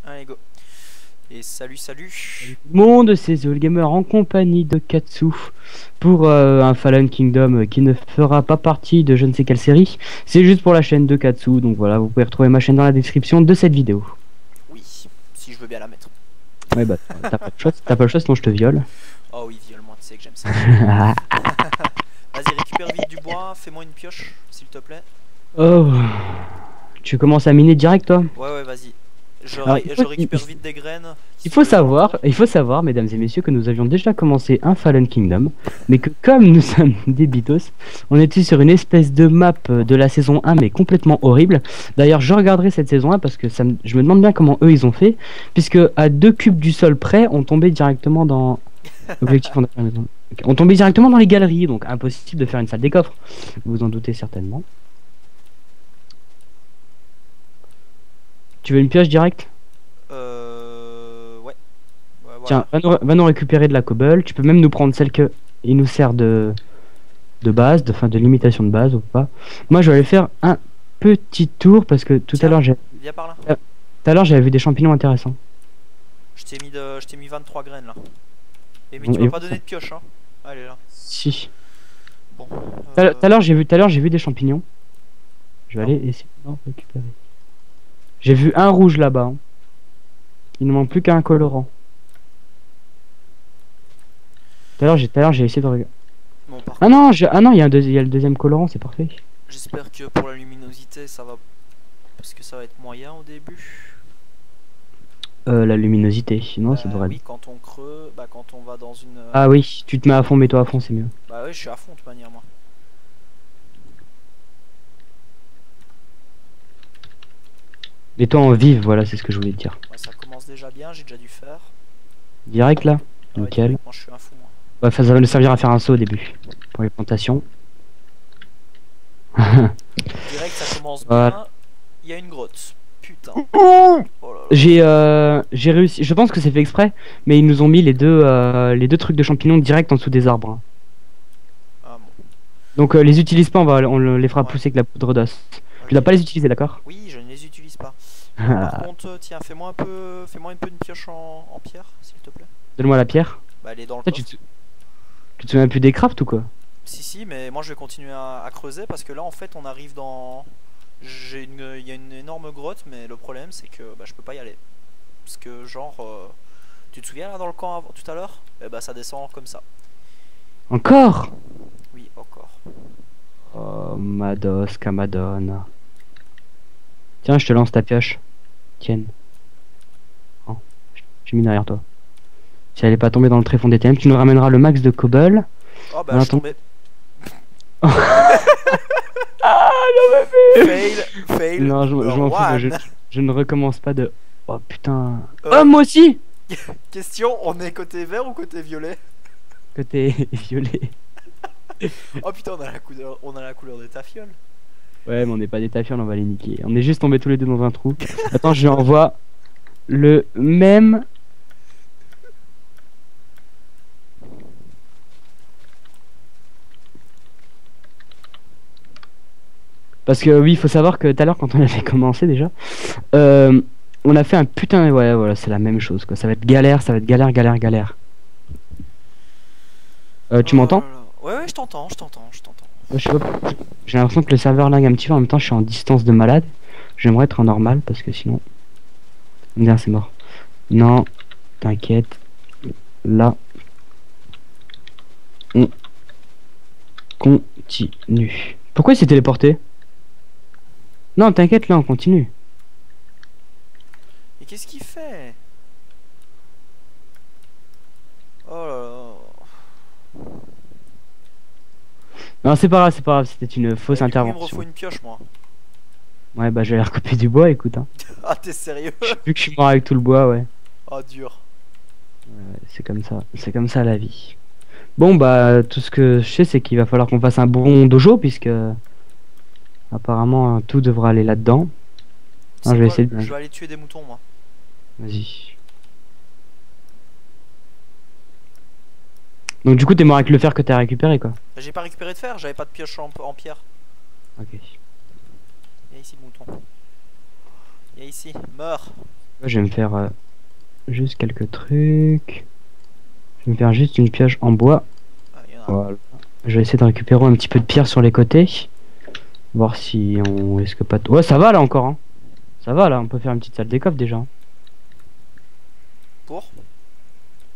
Allez go. Et salut. Salut tout le monde, c'est The Gamer en compagnie de Katsu pour un Fallen Kingdom qui ne fera pas partie de je ne sais quelle série. C'est juste pour la chaîne de Katsu, donc voilà, vous pouvez retrouver ma chaîne dans la description de cette vidéo. Oui, si je veux bien la mettre. Ouais bah t'as pas le choix sinon je te viole. Oh oui, viole-moi, tu sais que j'aime ça. Vas-y, récupère vite du bois, fais-moi une pioche, s'il te plaît. Oh, tu commences à miner direct toi? Ouais, vas-y. Je Alors, récupère vite des graines. Il faut savoir, mesdames et messieurs, que nous avions déjà commencé un Fallen Kingdom, mais que comme nous sommes des bitos, on était sur une espèce de map de la saison 1, mais complètement horrible. D'ailleurs, je regarderai cette saison 1 parce que je me demande bien comment eux ils ont fait, puisque à 2 cubes du sol près, on tombait directement dans l'objectif. On tombait directement dans les galeries, donc impossible de faire une salle des coffres. Vous en doutez certainement. Tu veux une pioche directe? Ouais. Voilà. Tiens, va nous récupérer de la cobble. Tu peux même nous prendre celle que il nous sert de base, de limitation de base ou pas. Moi, je vais aller faire un petit tour parce que tout à l'heure, viens par là. tout à l'heure, j'avais vu des champignons intéressants. Je t'ai mis 23 graines là. Et mais Bon, tu m'as pas donné de pioche, hein. Allez là. Si. Bon. Tout à l'heure, j'ai vu des champignons. Je vais aller essayer d'en récupérer. J'ai vu un rouge là-bas. Hein. Il ne manque plus qu'un colorant. Tout à l'heure, j'ai essayé de regarder. Bon, Ah non, il y a le deuxième colorant, c'est parfait. j'espère que pour la luminosité ça va. Parce que ça va être moyen au début. La luminosité, sinon ça devrait Oui, être. quand on creuse, bah quand on va dans une. Ah oui, tu te mets à fond, mets-toi à fond, c'est mieux. Bah oui, je suis à fond de toute manière moi. Mets-toi en vive, voilà, c'est ce que je voulais te dire. Ouais, ça commence déjà bien, j'ai déjà dû faire. Direct là, Ah ouais, nickel. moi je suis un fou moi. Ouais, ça va nous servir à faire un saut au début pour les plantations. Direct ça commence Voilà. bien. Il y a une grotte. Putain. Oh là là. J'ai réussi, je pense que c'est fait exprès, mais ils nous ont mis les deux trucs de champignons direct en dessous des arbres. Hein. Ah bon. Donc les utilise pas, on les fera pousser avec la poudre d'os. Ok. Tu dois pas les utiliser, d'accord? Oui, je ne les utilise pas. Par contre, tiens, fais-moi un peu une pioche en pierre, s'il te plaît. Donne-moi la pierre. Bah elle est dans le Toi, coffre. tu te souviens plus des crafts ou quoi? Si, mais moi je vais continuer à creuser parce que là en fait on arrive dans. Il y a une énorme grotte, mais le problème c'est que bah, je peux pas y aller. Parce que genre, tu te souviens là dans le camp tout à l'heure? Eh bah ça descend comme ça. Encore? Oui, encore. Oh, Mados, Camadonna. Tiens, je te lance ta pioche. Tienne. Oh, j'ai mis derrière toi. Si elle est pas tombée dans le tréfonds des thèmes, tu nous ramèneras le max de cobble. Oh bah je tombais. Ah non mais Fail. non, je m'en fous, one. je ne recommence pas de. Oh putain. Euh. Oh moi aussi. Question, on est côté vert ou côté violet? Côté violet. Oh putain, on a la couleur de ta fiole. Ouais mais on n'est pas des tafioles, on va les niquer. On est juste tombés tous les deux dans un trou. Attends, je lui envoie le même. Parce que oui, il faut savoir que tout à l'heure quand on avait commencé déjà, on a fait un putain, ouais voilà, c'est la même chose quoi. Ça va être galère, galère. Tu m'entends? Ouais, je t'entends. Je sais pas, j'ai l'impression que le serveur lag un petit peu, en même temps je suis en distance de malade. J'aimerais être en normal parce que sinon... Merde, c'est mort. Non, t'inquiète. Là, on continue. Pourquoi il s'est téléporté? Non, t'inquiète, là on continue. Et qu'est-ce qu'il fait? Oh là là. Non, c'est pas grave, c'était une fausse Du coup, il me intervention. refaut une pioche, moi. Ouais, bah je vais aller recouper du bois, écoute. Hein. Ah, t'es sérieux? Vu que je suis mort avec tout le bois, ouais. Oh, dur. Ouais, c'est comme ça la vie. Bon, bah tout ce que je sais, c'est qu'il va falloir qu'on fasse un bon dojo, puisque apparemment tout devra aller là-dedans. Je vais essayer de... Je vais aller tuer des moutons, moi. Vas-y. Donc du coup, t'es mort avec le fer que t'as récupéré, quoi. J'ai pas récupéré de fer, j'avais pas de pioche en pierre. Ok. Viens ici, le mouton. Viens ici, meurs. Moi, je vais me faire juste quelques trucs. Je vais me faire juste une pioche en bois. Ah, y en a un. Voilà. Je vais essayer de récupérer un petit peu de pierre sur les côtés. Voir si on risque pas de... Ouais, ça va là encore, hein. Ça va là, on peut faire une petite salle des coffres déjà. Pour?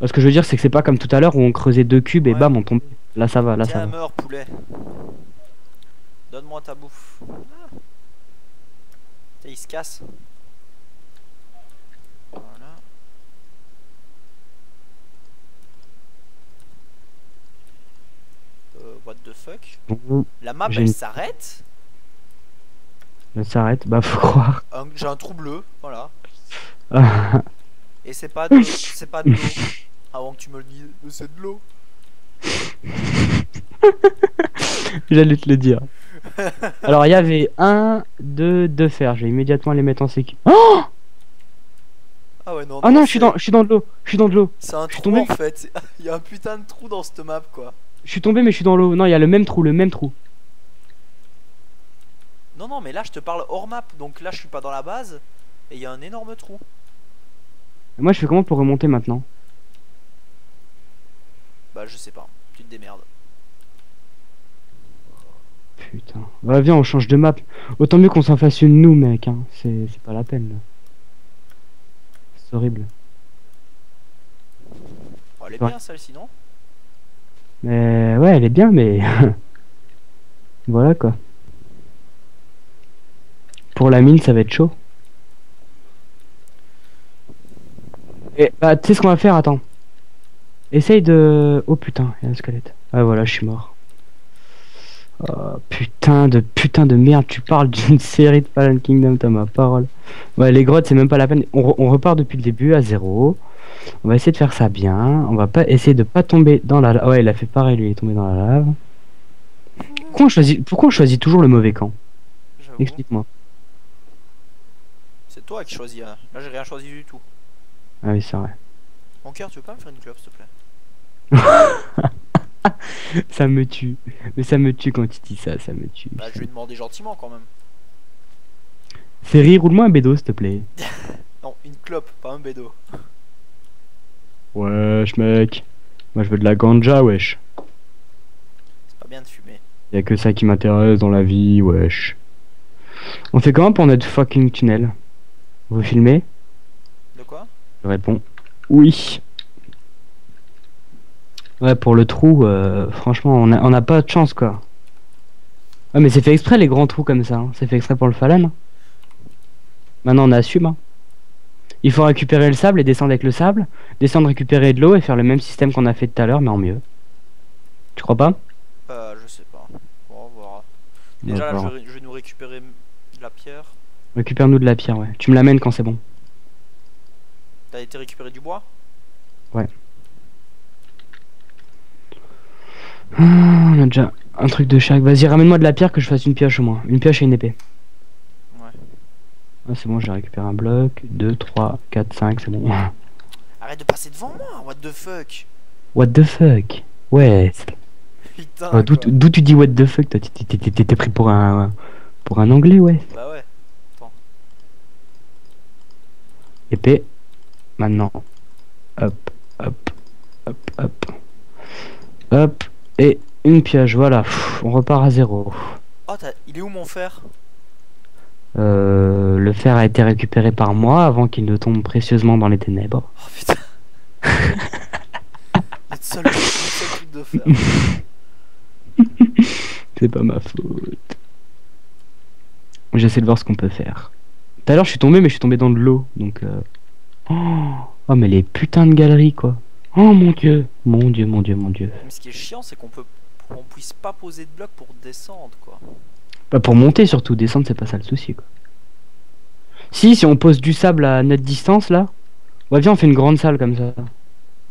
Ce que je veux dire, c'est que c'est pas comme tout à l'heure où on creusait 2 cubes et Ouais. bam, on tombait. Là, ça va, là, ça Tiens, va. meurs, poulet. Donne-moi ta bouffe. Ah. Tiens, il se casse. Voilà. What the fuck? Bon, La map, j'ai elle une... s'arrête? Elle s'arrête, bah faut croire. J'ai un trou bleu, voilà. Ah, Et c'est pas de, c'est pas de l'eau. Avant que tu me le dises, mais c'est de l'eau. j'allais te le dire. Alors, il y avait 1, 2 fer. Je vais immédiatement les mettre en sécu. Oh, Ah ouais, non, oh non, je suis dans de l'eau. Je suis dans de l'eau. c'est un je suis trou tombé. en fait. Il y a un putain de trou dans cette map quoi. Je suis tombé, mais je suis dans l'eau. Non, il y a le même trou, le même trou. Non, non, mais là je te parle hors map. Donc là je suis pas dans la base. Et il y a un énorme trou. Et moi, je fais comment pour remonter maintenant? Bah, je sais pas. Tu te démerdes. Putain. Ouais, viens, on change de map. Autant mieux qu'on s'en fasse une nous, mec. Hein. C'est pas la peine. Là. C'est horrible. Oh, elle est Ouais. bien celle-ci, non? Mais ouais, elle est bien, mais voilà quoi. Pour la mine, ça va être chaud. Et bah, tu sais ce qu'on va faire? Attends. Essaye de. Oh putain, il y a un squelette. Ah voilà, je suis mort. Oh, putain de merde, tu parles d'une série de Fallen Kingdom, t'as ma parole. Ouais, les grottes, c'est même pas la peine. On repart depuis le début à 0. On va essayer de faire ça bien. On va pas essayer de pas tomber dans la lave. Ouais, il a fait pareil, lui, il est tombé dans la lave. Pourquoi on choisit toujours le mauvais camp? J'avoue. Explique-moi. C'est toi qui choisis. Hein. Là j'ai rien choisi du tout. Ah oui, c'est vrai. Mon cœur, tu veux pas me faire une clope s'il te plaît? Ça me tue. Mais ça me tue quand tu dis ça, ça me tue. Bah, je vais demander gentiment quand même. Ferry, roule-moi un bédo, s'il te plaît. Non, une clope, pas un bédo. Wesh, mec. Moi, je veux de la ganja, wesh. C'est pas bien de fumer. Y'a que ça qui m'intéresse dans la vie, wesh. On fait comment pour notre fucking tunnel? Vous filmez? De quoi? Je réponds oui. Ouais, pour le trou, franchement, on a pas de chance, quoi. Ouais, mais c'est fait exprès, les grands trous comme ça. Hein. C'est fait exprès pour le Fallen. Hein. Maintenant, on assume. Hein. Il faut récupérer le sable et descendre avec le sable. Descendre, récupérer de l'eau et faire le même système qu'on a fait tout à l'heure, mais en mieux. Tu crois pas? Je sais pas. Bon, on verra. Déjà, là, je vais nous récupérer de la pierre. Récupère-nous de la pierre, ouais. Tu me l'amènes quand c'est bon. T'as été récupérer du bois? Ouais. Ah, on a déjà un truc de chaque. Vas-y, ramène-moi de la pierre que je fasse une pioche au moins. Une pioche et une épée. Ouais. Ah, c'est bon, j'ai récupéré un bloc. 2, 3, 4, 5, c'est bon. Arrête de passer devant moi, what the fuck? What the fuck? Ouais. Putain. D'où tu dis what the fuck? Toi, t'es pris pour un anglais, ouais. Bah ouais. Épée. Maintenant. Hop, hop, hop, hop. Hop. Et une pioche, voilà. Pff, on repart à 0. Oh, il est où mon fer? Le fer a été récupéré par moi avant qu'il ne tombe précieusement dans les ténèbres. Oh putain. Le seul truc de fer. C'est pas ma faute. J'essaie de voir ce qu'on peut faire. Tout à l'heure je suis tombé mais je suis tombé dans de l'eau donc oh mais les putains de galeries quoi. Oh mon dieu. Mon dieu, mon dieu, mon dieu. Mais ce qui est chiant c'est qu'on puisse pas poser de blocs pour descendre quoi. Bah pour monter surtout, descendre c'est pas ça le souci quoi. Si on pose du sable à notre distance là. Ouais viens on fait une grande salle comme ça.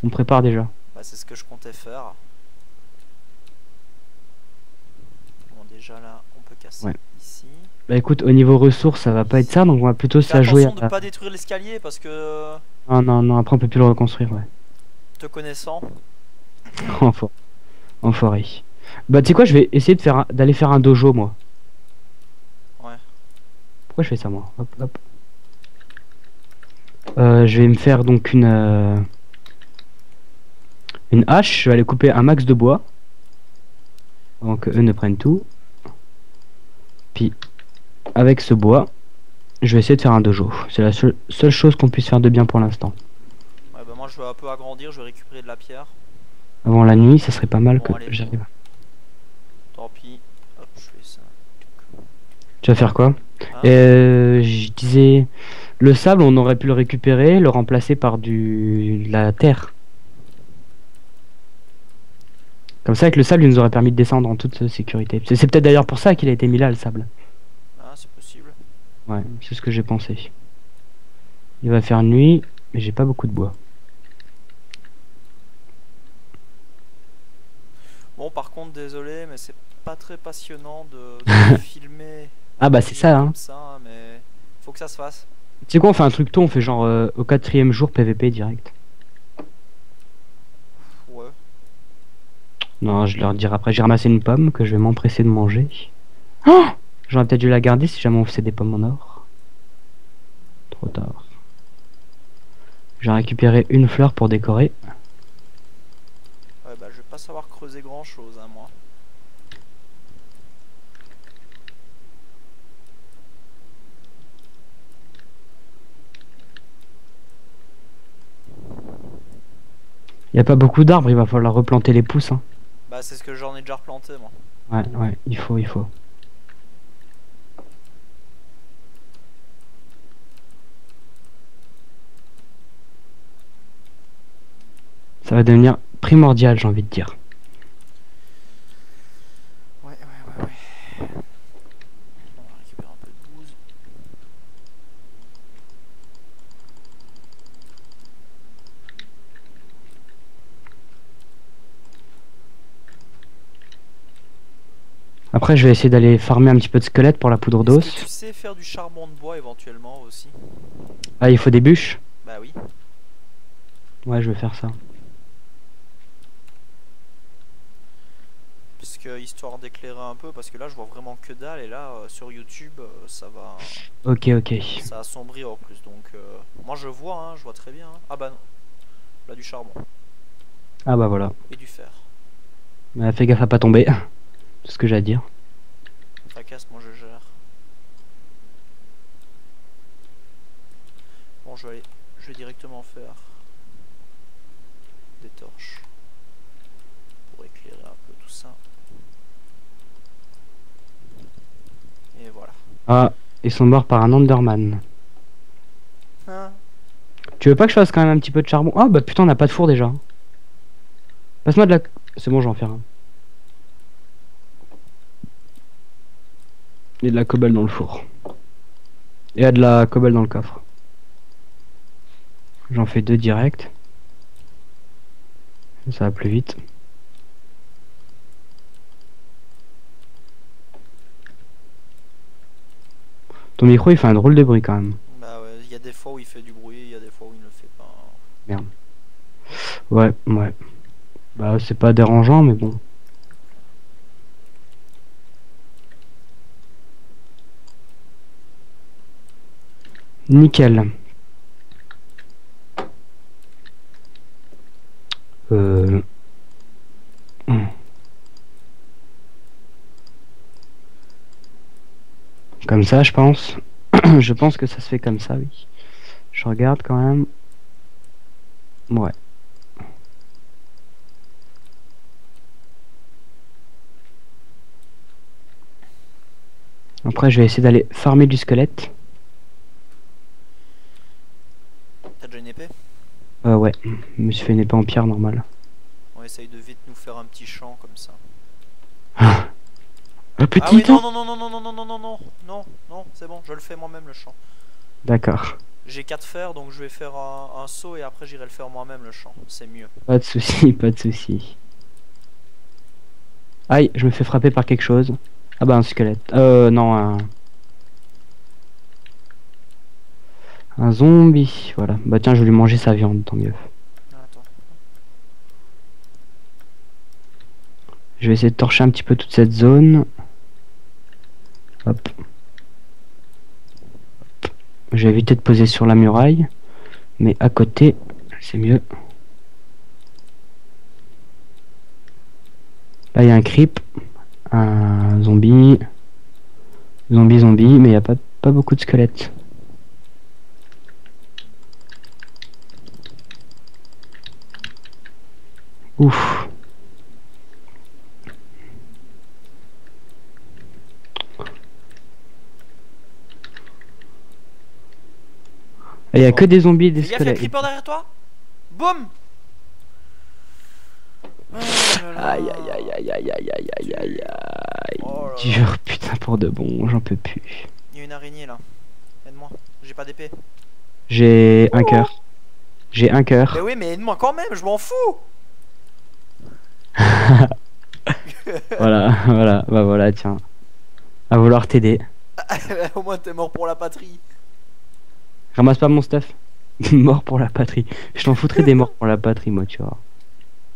On prépare déjà. Bah c'est ce que je comptais faire. Bon déjà là on peut casser ici. Bah écoute au niveau ressources ça va pas être ça donc on va plutôt se la jouer à... Attention de pas détruire l'escalier parce que... Non après on peut plus le reconstruire ouais. Te connaissant. Enfoiré. Bah tu sais quoi je vais essayer d'aller faire un dojo moi. Ouais. Pourquoi je fais ça moi? Hop hop. Je vais me faire donc une hache. Je vais aller couper un max de bois avant que eux ne prennent tout. Puis avec ce bois, je vais essayer de faire un dojo. C'est la seule chose qu'on puisse faire de bien pour l'instant. Ouais, bah moi je vais un peu agrandir, je vais récupérer de la pierre. Avant la nuit, ça serait pas mal Bon, que allez. j'arrive. Tant pis. Hop, je fais ça. Tu vas faire quoi? Hein? Je disais, le sable, on aurait pu le récupérer, le remplacer par de la terre. Comme ça, avec le sable, il nous aurait permis de descendre en toute sécurité. C'est peut-être d'ailleurs pour ça qu'il a été mis là, le sable. Ah, c'est possible. Ouais, c'est ce que j'ai pensé. Il va faire nuit, mais j'ai pas beaucoup de bois. Bon, par contre, désolé, mais c'est pas très passionnant de filmer Ah bah c'est ça, hein. comme ça, hein, mais faut que ça se fasse. Tu sais quoi, on fait un truc tôt, on fait genre au 4e jour PVP direct. Ouais. Non, je leur dirai après, j'ai ramassé une pomme que je vais m'empresser de manger. Oh, j'aurais peut-être dû la garder si jamais on faisait des pommes en or. Trop tard. J'ai récupéré une fleur pour décorer. Ouais, bah je vais pas savoir creuser grand chose, hein, moi. Il y a pas beaucoup d'arbres, il va falloir replanter les pousses, hein. Bah c'est ce que j'en ai déjà replanté, moi. Ouais, il faut. Ça va devenir primordial, j'ai envie de dire. Ouais. On va récupérer un peu de bouse. Après, je vais essayer d'aller farmer un petit peu de squelettes pour la poudre Est-ce que d'os. tu sais faire du charbon de bois éventuellement aussi? Ah, il faut des bûches? Bah oui. Ouais, je vais faire ça. Parce que histoire d'éclairer un peu, parce que là je vois vraiment que dalle et là sur YouTube ça va. Ok. Ça assombrit en plus donc moi je vois, hein, je vois très bien. Hein. Ah bah non. Là du charbon. Ah bah voilà. Et du fer. Mais fais gaffe à pas tomber. C'est ce que j'ai à dire. Fracasse, moi je gère. Bon je vais directement faire des torches. Pour éclairer un peu tout ça. Et voilà. Ah, ils sont morts par un Enderman. Hein? Tu veux pas que je fasse quand même un petit peu de charbon? Ah bah putain, on n'a pas de four déjà. Passe-moi de la... C'est bon, je vais en faire un. Il y a de la cobble dans le four. Et il y a de la cobble dans le coffre. J'en fais 2 direct. Ça va plus vite. Ton micro il fait un drôle de bruit quand même. Bah ouais, il y a des fois où il fait du bruit, il y a des fois où il ne le fait pas. Merde. Ouais. Bah c'est pas dérangeant mais bon. Nickel. Hmm. Comme ça je pense. Je pense que ça se fait comme ça, oui. Je regarde quand même. Ouais. Après je vais essayer d'aller farmer du squelette. T'as déjà une épée? Ouais. Je me suis fait une épée en pierre normale. On essaye de vite nous faire un petit champ comme ça. Un petit Ah oui, temps. non, c'est bon, je le fais moi-même le champ. D'accord. J'ai 4 fers donc je vais faire un seau et après j'irai le faire moi-même le champ, c'est mieux. Pas de soucis, pas de soucis. Aïe, je me fais frapper par quelque chose. Ah bah un squelette. Non, un zombie. Voilà. Bah tiens, je vais lui manger sa viande, tant mieux. Attends. Je vais essayer de torcher un petit peu toute cette zone. Hop. Je vais éviter de poser sur la muraille. Mais à côté, c'est mieux. Là, il y a un creep, un zombie, zombie, mais il n'y a pas beaucoup de squelettes. Ouf. Il y a que des zombies et des Fais gaffe, il y a squelettes. creeper derrière toi. Boum. Oh là là. Aïe aïe aïe aïe aïe aïe aïe aïe aïe aïe. Oh là là. Dur, putain, pour de bon, j'en peux plus. Il y a une araignée là. Aide-moi. J'ai pas d'épée. J'ai un cœur. J'ai un cœur. Mais oui, mais aide-moi quand même, je m'en fous. Voilà, voilà, bah voilà, tiens. À vouloir t'aider. Au moins t'es mort pour la patrie. Ramasse pas mon stuff. Mort pour la patrie. Je t'en foutrais des morts pour la patrie, moi, tu vois.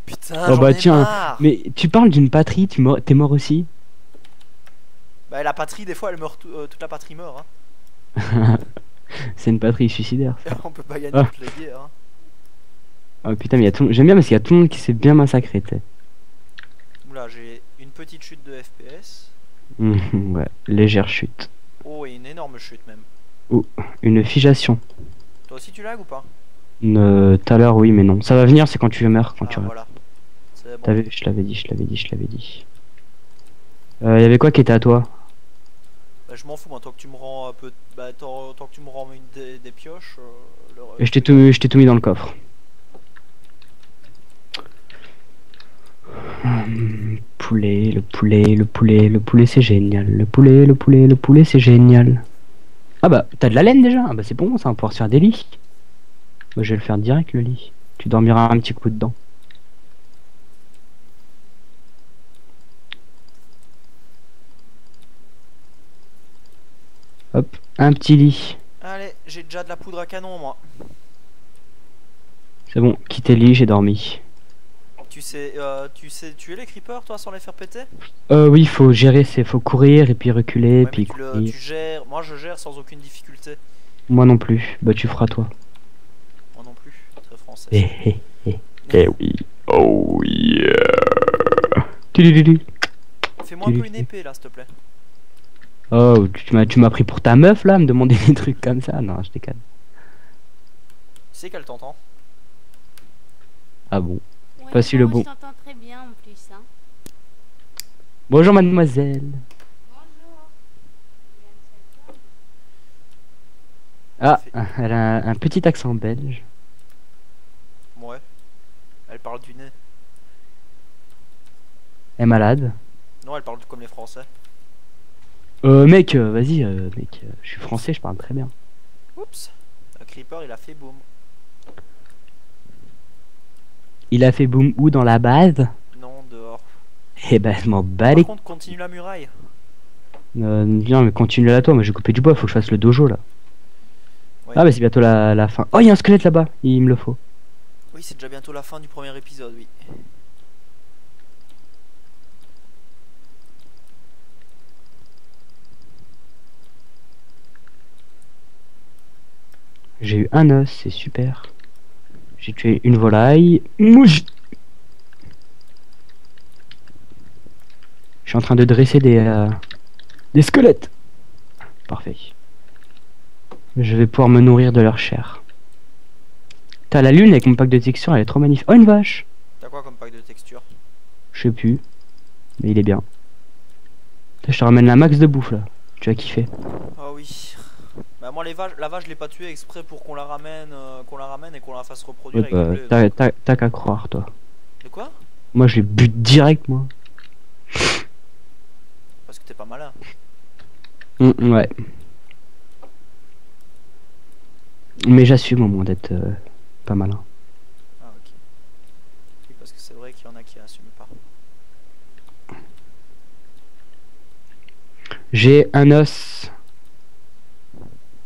Putain, Oh j'en bah ai tiens, marre. mais tu parles d'une patrie, t'es mort aussi. Bah la patrie, des fois, elle meurt, toute la patrie meurt. Hein. C'est une patrie suicidaire. Ça. On peut pas gagner Ah. toutes les guerres. Hein. Oh putain, mais j'aime bien parce qu'il y a tout le monde qui s'est bien massacré, tu sais. Oula, j'ai une petite chute de FPS. Ouais, légère chute. Oh, et une énorme chute même. Une fijation. Toi aussi tu lag ou pas? Tout à l'heure, oui, mais non. Ça va venir, c'est quand tu meurs, quand Ah tu meurs. voilà. C'est bon. T'as vu, je l'avais dit, je l'avais dit, je l'avais dit. Y avait quoi qui était à toi? Bah, je m'en fous moi, tant que tu me rends un peu. Bah, tant que tu me rends des pioches. Et je t'ai tout mis dans le coffre. Poulet, le poulet, le poulet, le poulet, c'est génial. Le poulet, le poulet, le poulet, c'est génial. Ah bah, t'as de la laine déjà? Ah bah c'est bon, ça va pouvoir se faire des lits. Moi, je vais le faire direct, le lit. Tu dormiras un petit coup dedans. Hop, un petit lit. Allez, j'ai déjà de la poudre à canon moi. C'est bon, quittez le lit, j'ai dormi. Tu sais tuer les creepers toi sans les faire péter? Oui, faut gérer, faut courir et puis reculer, Ouais, puis mais courir. tu gères. Moi je gère sans aucune difficulté. Moi non plus. Bah tu feras toi. Moi non plus. Très français. Eh oui. Oh yeah. Tudududu. Fais-moi un peu une épée là s'il te plaît. Oh, tu m'as pris pour ta meuf là, me demander des trucs comme ça. Non, je déconne. Tu sais qu'elle t'entend. Ah bon. Ouais, Pas si le bon. Je t'entends très bien en plus. Hein. Bonjour mademoiselle. Bonjour. Ah, elle a un petit accent belge. Ouais. Elle parle du nez. Elle est malade. Non, elle parle comme les Français. Mec, vas-y, mec, je suis français, je parle très bien. Oups. Le creeper il a fait boum. Il a fait boum où dans la base? Non, dehors. Eh ben, je m'en bats Par les. contre, continue la muraille. Viens, mais continue là toi, moi j'ai coupé du bois, faut que je fasse le dojo là. Ouais. Ah, bah c'est bientôt la fin. Oh, il y a un squelette là-bas, il me le faut. Oui, c'est déjà bientôt la fin du premier épisode, oui. J'ai eu un os, c'est super. J'ai tué une volaille. Mouche. Je suis en train de dresser des squelettes. Parfait. Je vais pouvoir me nourrir de leur chair. T'as la lune avec mon pack de texture, elle est trop magnifique. Oh, une vache. T'as quoi comme pack de texture? Je sais plus. Mais il est bien. Je te ramène la max de bouffe là. Tu vas kiffer. Ah oui. Bah moi la vache je l'ai pas tuée exprès pour qu'on la ramène et qu'on la fasse reproduire Ouais, avec du blé. t'as qu'à croire toi. De quoi? Moi je les bute direct moi. Parce que t'es pas malin. Ouais. Mais j'assume au moins d'être pas malin. Ah ok. Oui, parce que c'est vrai qu'il y en a qui assument pas. J'ai un os.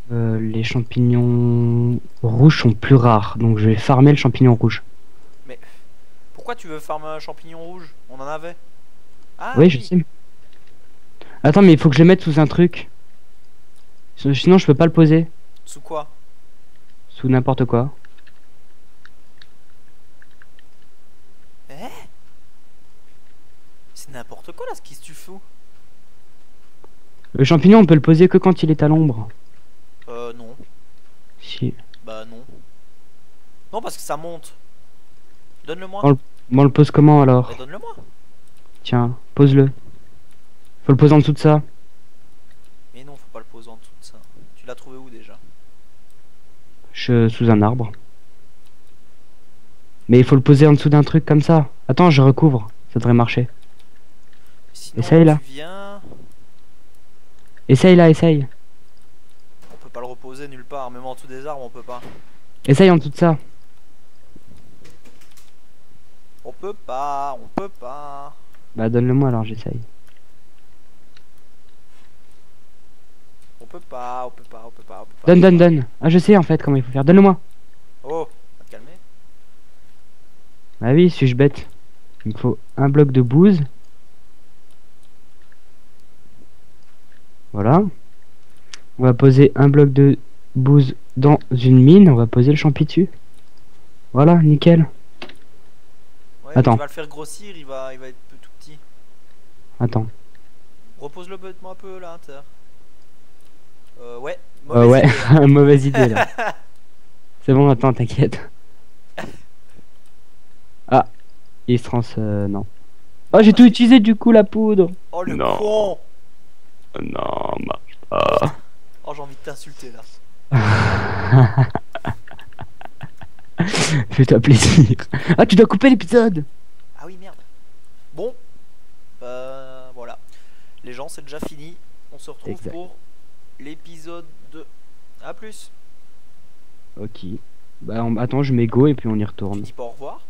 Les champignons rouges sont plus rares, donc je vais farmer le champignon rouge. Mais pourquoi tu veux farmer un champignon rouge? On en avait. Ah Oui, je sais. Attends, mais il faut que je le mette sous un truc. Sinon, je peux pas le poser. Sous quoi? Sous n'importe quoi. c'est n'importe quoi là, ce qui tu fous. Le champignon, on peut le poser que quand il est à l'ombre. Non. Si. Bah non. Non, parce que ça monte. Donne-le-moi. Oh, Bon, on le pose comment alors? Bah, donne-le-moi. Tiens, pose-le. Faut le poser en dessous de ça. Mais non, faut pas le poser en dessous de ça. Tu l'as trouvé où déjà? Sous un arbre. Mais il faut le poser en dessous d'un truc comme ça. Attends, je recouvre. Ça devrait marcher. Sinon, Essaye, là. tu viens... Essaye là, essaye. On peut pas le reposer nulle part, même en dessous des arbres, on peut pas. Essaye en dessous de ça. On peut pas, on peut pas. Bah donne-le-moi alors, j'essaye. On peut pas, on peut pas, on peut pas, on peut pas. Donne, donne, donne. Ah, je sais en fait comment il faut faire. Donne-le-moi. Oh, va te calmer. Ah oui, suis-je bête? Il me faut un bloc de bouse. Voilà. On va poser un bloc de bouse dans une mine. On va poser le champi dessus. Voilà, nickel. Ouais, Attends. tu vas le faire grossir, il va être tout petit. Attends. Repose-le bêtement un peu là, terre. Ouais. Ouais, idée, là. mauvaise idée là. C'est bon, attends, t'inquiète. Ah, il se non. Oh, j'ai tout utilisé du coup, la poudre. Oh le Non. con. Non, marche pas. Oh, j'ai envie de t'insulter là. Fais-toi plaisir. Ah, tu dois couper l'épisode. Ah oui, merde. Bon. Voilà. Les gens, c'est déjà fini. On se retrouve Exact. pour l'épisode 2. A plus. Ok. Bah, attends, je mets go et puis on y Tu retourne. dis pas au revoir.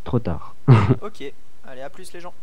Trop tard. Ok. Allez, à plus les gens.